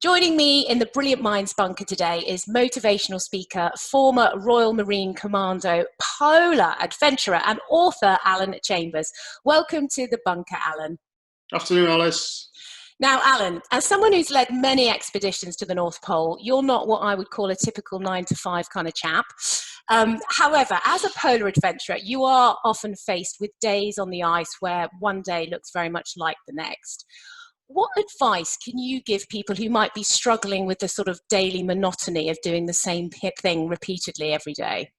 Joining me in the Brilliant Minds bunker today is motivational speaker, former Royal Marine Commando, polar adventurer and author Alan Chambers. Welcome to the bunker, Alan. Afternoon, Alice. Now, Alan, as someone who's led many expeditions to the North Pole, you're not what I would call a typical 9-to-5 kind of chap. However, as a polar adventurer, you are often faced with days on the ice where one day looks very much like the next. What advice can you give people who might be struggling with the sort of daily monotony of doing the same thing repeatedly every day?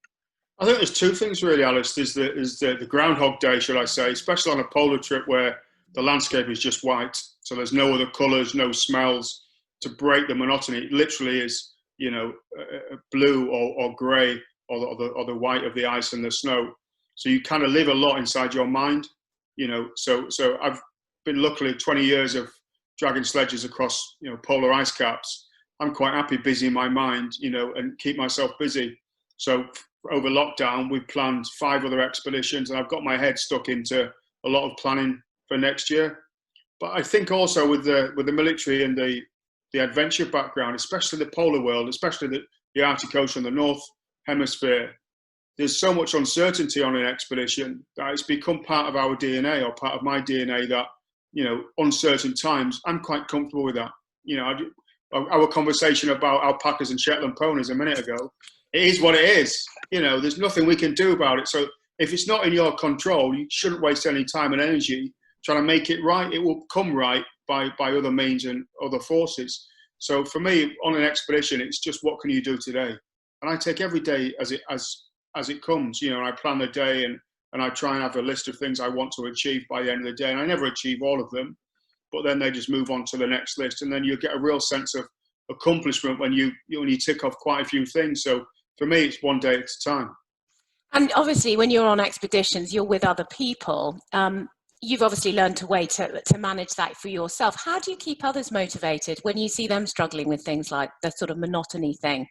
I think there's two things really, Alice. There's the Groundhog Day, should I say, especially on a polar trip where the landscape is just white. So there's no other colours, no smells to break the monotony. It literally is, blue or grey or the white of the ice and the snow. So you kind of live a lot inside your mind, So I've been luckily 20 years of dragging sledges across, polar ice caps. I'm quite happy busy in my mind, and keep myself busy. So over lockdown, we've planned 5 other expeditions, and I've got my head stuck into a lot of planning for next year. But I think also with the military and the adventure background, especially the polar world, especially the Arctic Ocean, the North Hemisphere, there's so much uncertainty on an expedition that it's become part of our DNA, or part of my DNA, that, uncertain times, I'm quite comfortable with that. Our conversation about alpacas and Shetland ponies a minute ago, it is what it is. There's nothing we can do about it. So if it's not in your control, you shouldn't waste any time and energy trying to make it right. It will come right by other means and other forces. So for me, on an expedition, it's just, what can you do today? And I take every day as it comes, and I plan the day, and I try and have a list of things I want to achieve by the end of the day. And I never achieve all of them, but then they just move on to the next list. And then you get a real sense of accomplishment when you tick off quite a few things. So for me, it's one day at a time. And obviously, when you're on expeditions, you're with other people. You've obviously learned a way to manage that for yourself. How do you keep others motivated when you see them struggling with things like the sort of monotony thing?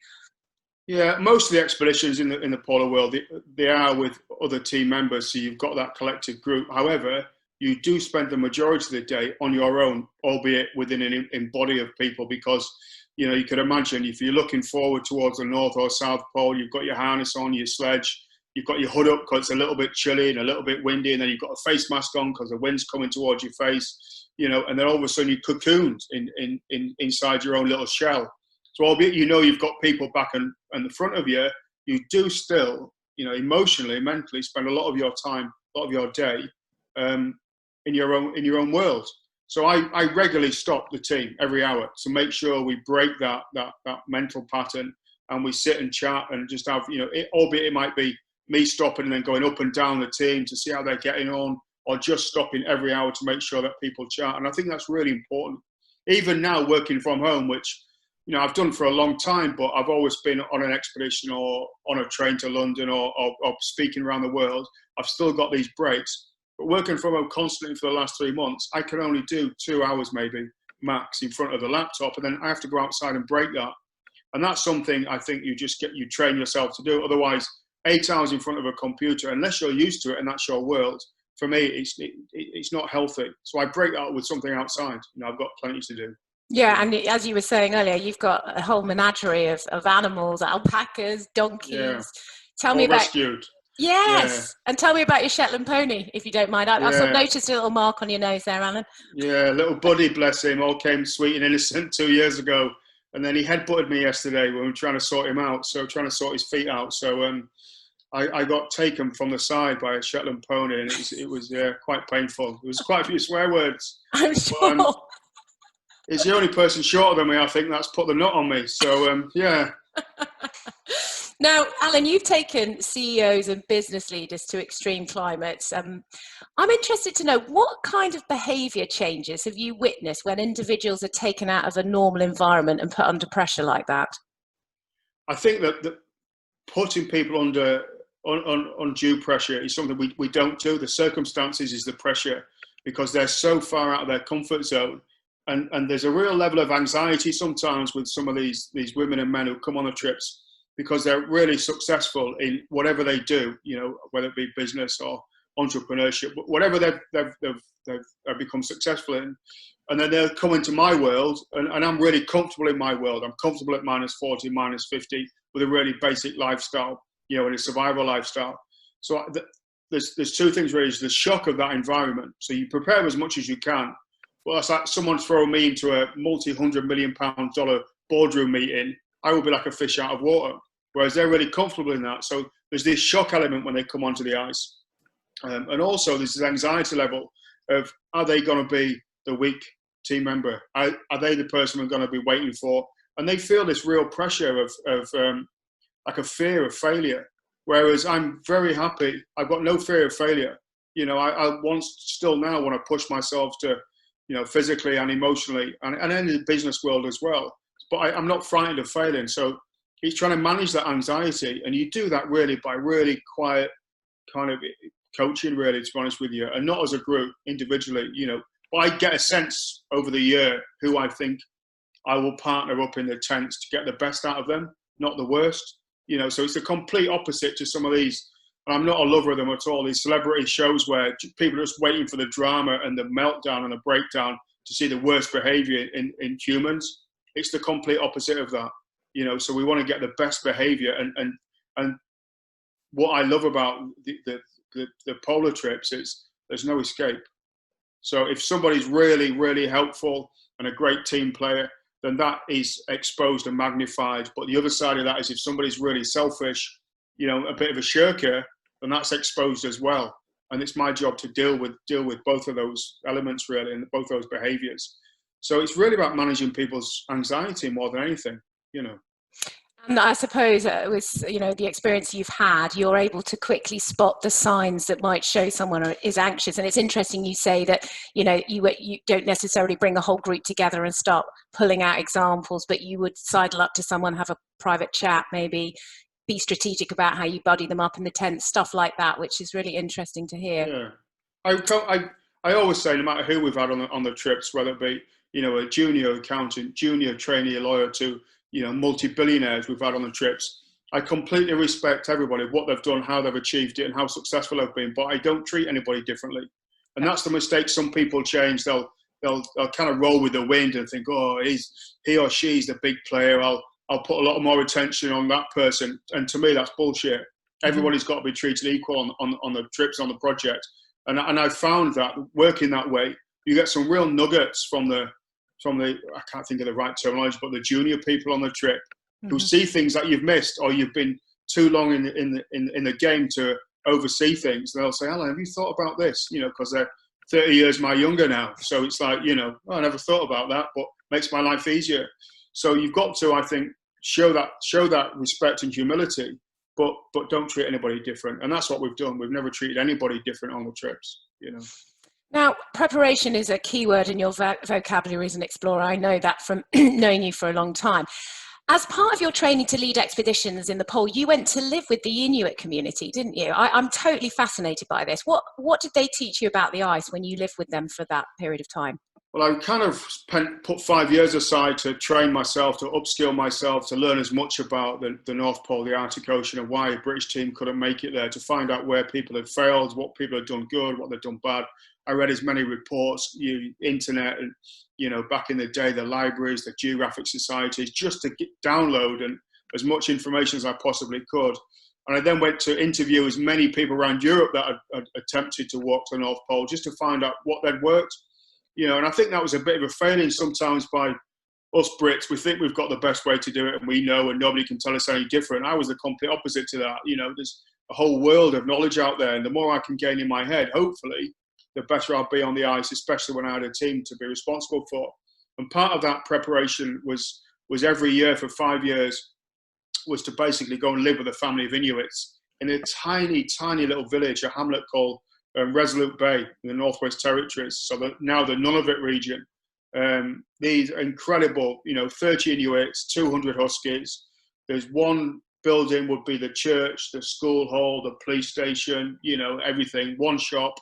Yeah, most of the expeditions in the polar world, they are with other team members, so you've got that collective group. However, you do spend the majority of the day on your own, albeit within an body of people, because you could imagine if you're looking forward towards the North or South Pole, you've got your harness on, your sledge, you've got your hood up because it's a little bit chilly and a little bit windy, and then you've got a face mask on because the wind's coming towards your face, and then all of a sudden you're cocooned inside your own little shell. So albeit you've got people back in the front of you, you do still, emotionally, mentally spend a lot of your time, a lot of your day in your own world. So I regularly stop the team every hour to make sure we break that mental pattern, and we sit and chat and just have, albeit it might be me stopping and then going up and down the team to see how they're getting on, or just stopping every hour to make sure that people chat. And I think that's really important. Even now, working from home, which I've done for a long time, but I've always been on an expedition or on a train to London or speaking around the world. I've still got these breaks. But working from home constantly for the last 3 months, I can only do 2 hours maybe max in front of the laptop, and then I have to go outside and break that. And that's something I think you train yourself to do. Otherwise, 8 hours in front of a computer, unless you're used to it and that's your world, for me, it's not healthy. So I break that up with something outside. I've got plenty to do. Yeah, and as you were saying earlier, you've got a whole menagerie of animals, alpacas, donkeys. Yeah. Tell me about rescued. Yes, yeah. And tell me about your Shetland pony, if you don't mind. I sort of Yeah. noticed a little mark on your nose there, Alan. Yeah, little Buddy, bless him, all came sweet and innocent 2 years ago, and then he headbutted me yesterday when we were trying to sort him out. So trying to sort his feet out. So I got taken from the side by a Shetland pony, and it was quite painful. It was quite a few swear words. I'm sure. But, it's the only person shorter than me, I think, that's put the nut on me. So, yeah. Now, Alan, you've taken CEOs and business leaders to extreme climates. I'm interested to know, what kind of behaviour changes have you witnessed when individuals are taken out of a normal environment and put under pressure like that? I think that putting people under undue pressure is something we don't do. The circumstances is the pressure, because they're so far out of their comfort zone. And there's a real level of anxiety sometimes with some of these women and men who come on the trips, because they're really successful in whatever they do, whether it be business or entrepreneurship, whatever they've become successful in. And then they'll come into my world, and I'm really comfortable in my world. I'm comfortable at -40, -50 with a really basic lifestyle, and a survival lifestyle. So there's two things really. There's the shock of that environment. So you prepare as much as you can. Well, that's like someone throwing me into a multi-$100 million boardroom meeting. I will be like a fish out of water. Whereas they're really comfortable in that. So there's this shock element when they come onto the ice. And also there's this anxiety level of, are they going to be the weak team member? Are they the person we're going to be waiting for? And they feel this real pressure of like a fear of failure. Whereas I'm very happy. I've got no fear of failure. I still now want to push myself to, physically and emotionally, and in the business world as well. But I'm not frightened of failing. So it's trying to manage that anxiety. And you do that really by really quiet kind of coaching, really, to be honest with you, and not as a group, individually, But I get a sense over the year who I think I will partner up in the tents to get the best out of them, not the worst. So it's the complete opposite to some of these, and I'm not a lover of them at all, these celebrity shows where people are just waiting for the drama and the meltdown and the breakdown to see the worst behavior in humans. It's the complete opposite of that. So we want to get the best behavior. And what I love about the polar trips is there's no escape. So if somebody's really, really helpful and a great team player, then that is exposed and magnified. But the other side of that is if somebody's really selfish, a bit of a shirker, then that's exposed as well. And it's my job to deal with both of those elements, really, and both those behaviors. So it's really about managing people's anxiety more than anything, And I suppose with the experience you've had, you're able to quickly spot the signs that might show someone is anxious. And it's interesting you say that you don't necessarily bring a whole group together and start pulling out examples, but you would sidle up to someone, have a private chat, maybe be strategic about how you buddy them up in the tent, stuff like that, which is really interesting to hear. Yeah, I always say, no matter who we've had on the trips, whether it be a junior accountant, junior trainee lawyer to multi-billionaires we've had on the trips, I completely respect everybody, what they've done, how they've achieved it, and how successful they've been. But I don't treat anybody differently, and that's the mistake some people change. They'll kind of roll with the wind and think, oh, he or she's the big player. I'll put a lot more attention on that person. And to me, that's bullshit. Everybody's got to be treated equal on the trips, on the project. And I've found that working that way, you get some real nuggets from the I can't think of the right terminology, but the junior people on the trip who see things that you've missed, or you've been too long in the game to oversee things. And they'll say, Alan, have you thought about this? Because they're 30 years my younger now. So it's like, I never thought about that, but makes my life easier. So you've got to, I think, show that respect and humility, but don't treat anybody different. And that's what we've done. We've never treated anybody different on the trips, Now, preparation is a key word in your vocabulary as an explorer. I know that from knowing you for a long time. As part of your training to lead expeditions in the pole, you went to live with the Inuit community, didn't you? I'm totally fascinated by this. What did they teach you about the ice when you lived with them for that period of time? Well, I kind of put 5 years aside to train myself, to upskill myself, to learn as much about the North Pole, the Arctic Ocean, and why a British team couldn't make it there, to find out where people had failed, what people had done good, what they'd done bad. I read as many reports, internet, and back in the day, the libraries, the geographic societies, just to download and as much information as I possibly could. And I then went to interview as many people around Europe that had attempted to walk to the North Pole, just to find out what they'd worked. And I think that was a bit of a failing sometimes by us Brits. We think we've got the best way to do it, and we know, and nobody can tell us any different. I was the complete opposite to that. There's a whole world of knowledge out there, and the more I can gain in my head, hopefully, the better I'll be on the ice, especially when I had a team to be responsible for. And part of that preparation was every year for 5 years was to basically go and live with a family of Inuits in a tiny, tiny little village, a hamlet called Resolute Bay in the Northwest Territories, so now the Nunavut region. These incredible, 30 Inuits, 200 Huskies. There's one building would be the church, the school hall, the police station, everything, one shop.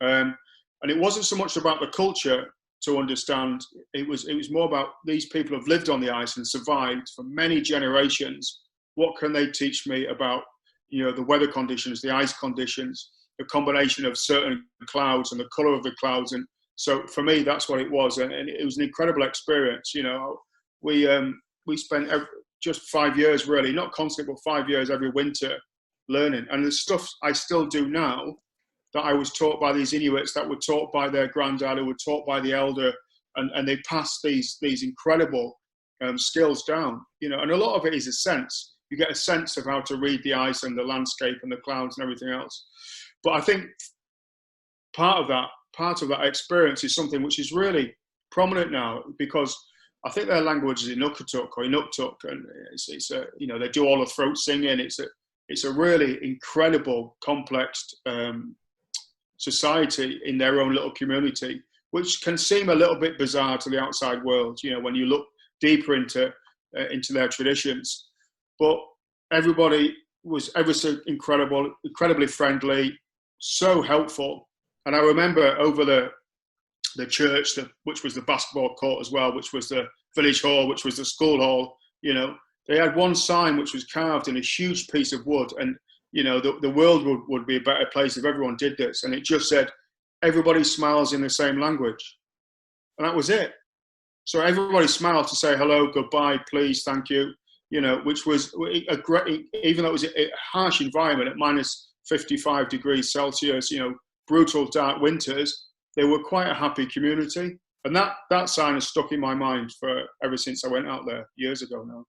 And it wasn't so much about the culture to understand. It was more about these people have lived on the ice and survived for many generations. What can they teach me about, the weather conditions, the ice conditions? the combination of certain clouds and the colour of the clouds. And so for me, that's what it was. And it was an incredible experience. You know, we spent just 5 years, really, not constantly, but 5 years every winter learning. And the stuff I still do now that I was taught by these Inuits, that were taught by their granddad, who were taught by the elder, and they passed these incredible skills down, you know. And a lot of it is a sense. You get a sense of how to read the ice and the landscape and the clouds and everything else. But I think part of that experience is something which is really prominent now, because I think their language is Inuktitut or Inuktitut, and it's a, you know, they do all the throat singing. It's a really incredible, complex society in their own little community, which can seem a little bit bizarre to the outside world, you know, when you look deeper into their traditions. But everybody was ever so incredible, incredibly friendly, so helpful. And I remember over the church, which was the basketball court as well, which was the village hall, which was the school hall, you know, they had one sign which was carved in a huge piece of wood, and you know, the world would be a better place if everyone did this. And it just said, everybody smiles in the same language. And that was it. So everybody smiled to say hello, goodbye, please, thank you, you know, which was a great, even though it was a harsh environment at minus 55 degrees Celsius, you know, brutal dark winters, they were quite a happy community. And that sign has stuck in my mind for ever since I went out there years ago now.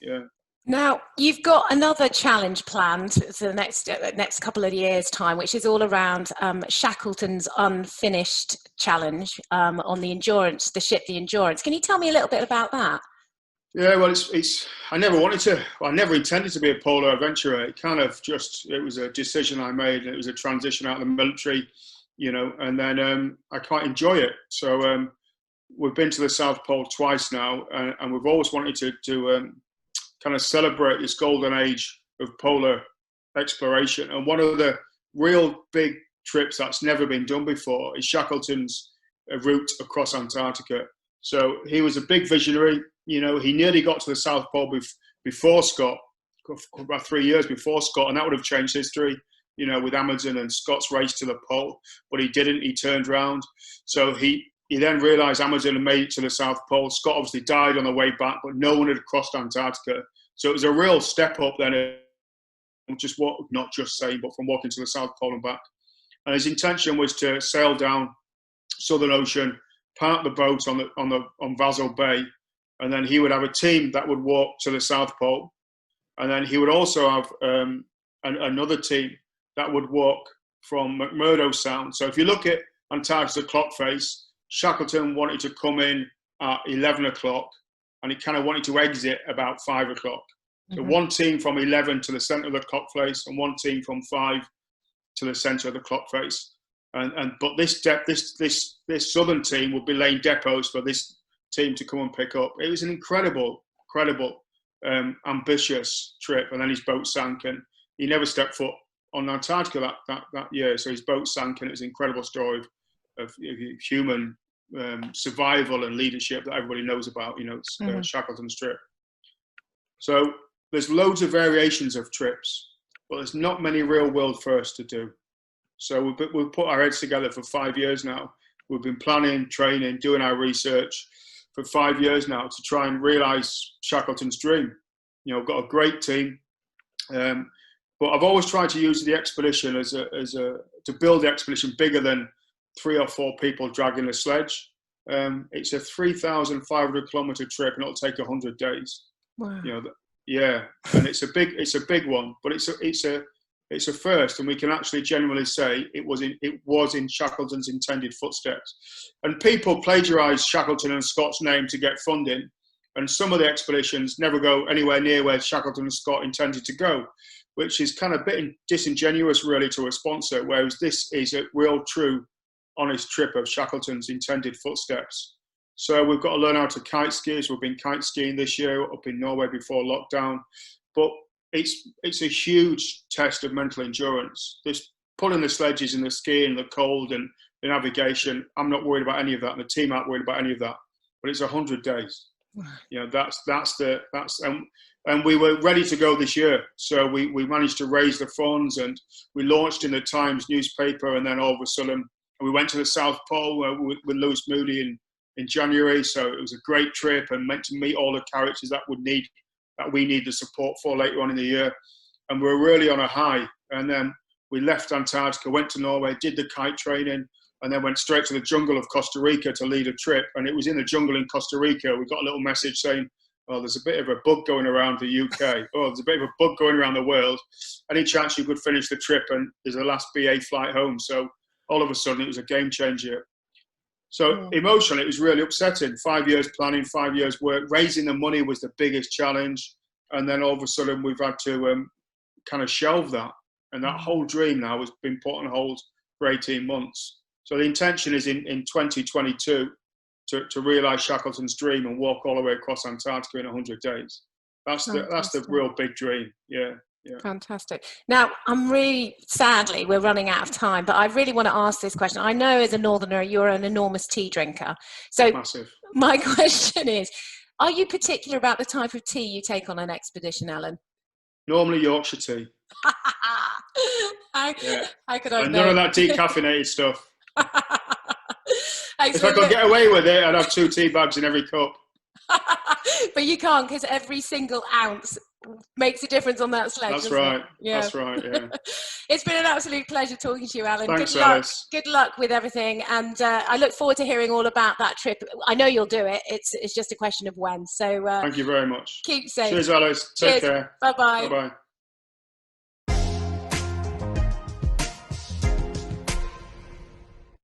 Yeah. Now, you've got another challenge planned for the next couple of years' time, which is all around Shackleton's unfinished challenge on the Endurance, the ship, the Endurance. Can you tell me a little bit about that? Yeah, well, I never intended to be a polar adventurer. It was a decision I made, and it was a transition out of the military, you know, and then I quite enjoy it. So we've been to the South Pole twice now, and we've always wanted to kind of celebrate this golden age of polar exploration. And one of the real big trips that's never been done before is Shackleton's route across Antarctica. So he was a big visionary. You know, he nearly got to the South Pole before Scott, about 3 years before Scott, and that would have changed history, you know, with Amundsen and Scott's race to the pole. But he didn't. He turned around. So he then realised Amundsen had made it to the South Pole. Scott obviously died on the way back, but no one had crossed Antarctica. So it was a real step up then, not just saying, but from walking to the South Pole and back. And his intention was to sail down Southern Ocean, park the boat on Vazov Bay, and then he would have a team that would walk to the South Pole, and then he would also have another team that would walk from McMurdo Sound. So if you look at Antarctica clock face, Shackleton wanted to come in at 11 o'clock, and he kind of wanted to exit about 5 o'clock. So one team from 11 to the centre of the clock face, and one team from 5 to the centre of the clock face. But this southern team would be laying depots for this team to come and pick up. It was an incredible, ambitious trip. And then his boat sank, and he never stepped foot on Antarctica that year. So his boat sank, and it was an incredible story of human survival and leadership that everybody knows about. You know, it's Shackleton's trip. So there's loads of variations of trips, but there's not many real world firsts to do. So we've put our heads together for 5 years now. We've been planning, training, doing our research for 5 years now to try and realise Shackleton's dream. You know, I've got a great team, but I've always tried to use the expedition to build the expedition bigger than 3 or 4 people dragging a sledge. It's a 3,500 kilometre trip, and it'll take 100 days. Wow. You know, yeah, and it's a big one, but it's a first, and we can actually genuinely say it was in Shackleton's intended footsteps. And people plagiarise Shackleton and Scott's name to get funding, and some of the expeditions never go anywhere near where Shackleton and Scott intended to go, which is kind of a bit disingenuous really to a sponsor, whereas this is a real, true, honest trip of Shackleton's intended footsteps. So we've got to learn how to kite ski. So we've been kite skiing this year up in Norway before lockdown, but it's a huge test of mental endurance. This pulling the sledges and the skiing, the cold and the navigation, I'm not worried about any of that, and the team aren't worried about any of that. But it's 100 days. And we were ready to go this year. So we managed to raise the funds, and we launched in the Times newspaper, and then all of a sudden we went to the South Pole with Lewis Moody in January. So it was a great trip and meant to meet all the characters that we need the support for later on in the year. And we were really on a high. And then we left Antarctica, went to Norway, did the kite training, and then went straight to the jungle of Costa Rica to lead a trip. And it was in the jungle in Costa Rica, we got a little message saying, "Oh, there's a bit of a bug going around the UK. Oh, there's a bit of a bug going around the world. Any chance you could finish the trip?" And there's the last BA flight home. So all of a sudden, it was a game changer. So emotionally, it was really upsetting. 5 years planning, 5 years work. Raising the money was the biggest challenge. And then all of a sudden, we've had to kind of shelve that. And that whole dream now has been put on hold for 18 months. So the intention is in 2022 to realise Shackleton's dream and walk all the way across Antarctica in 100 days. That's the real big dream. Yeah. Fantastic. Now, sadly, we're running out of time, but I really want to ask this question. I know as a Northerner, you're an enormous tea drinker. So massive. My question is, are you particular about the type of tea you take on an expedition, Alan? Normally Yorkshire tea. How could I know? None of that decaffeinated stuff. If I could get away with it, I'd have 2 tea bags in every cup. But you can't, because every single ounce makes a difference on that sledge. That's right. Yeah. That's right. Yeah. It's been an absolute pleasure talking to you, Alan. Thanks, Alice. Good luck with everything, and I look forward to hearing all about that trip. I know you'll do it. It's just a question of when. So thank you very much. Keep safe. Cheers, Alice. Take care. Bye bye. Bye bye.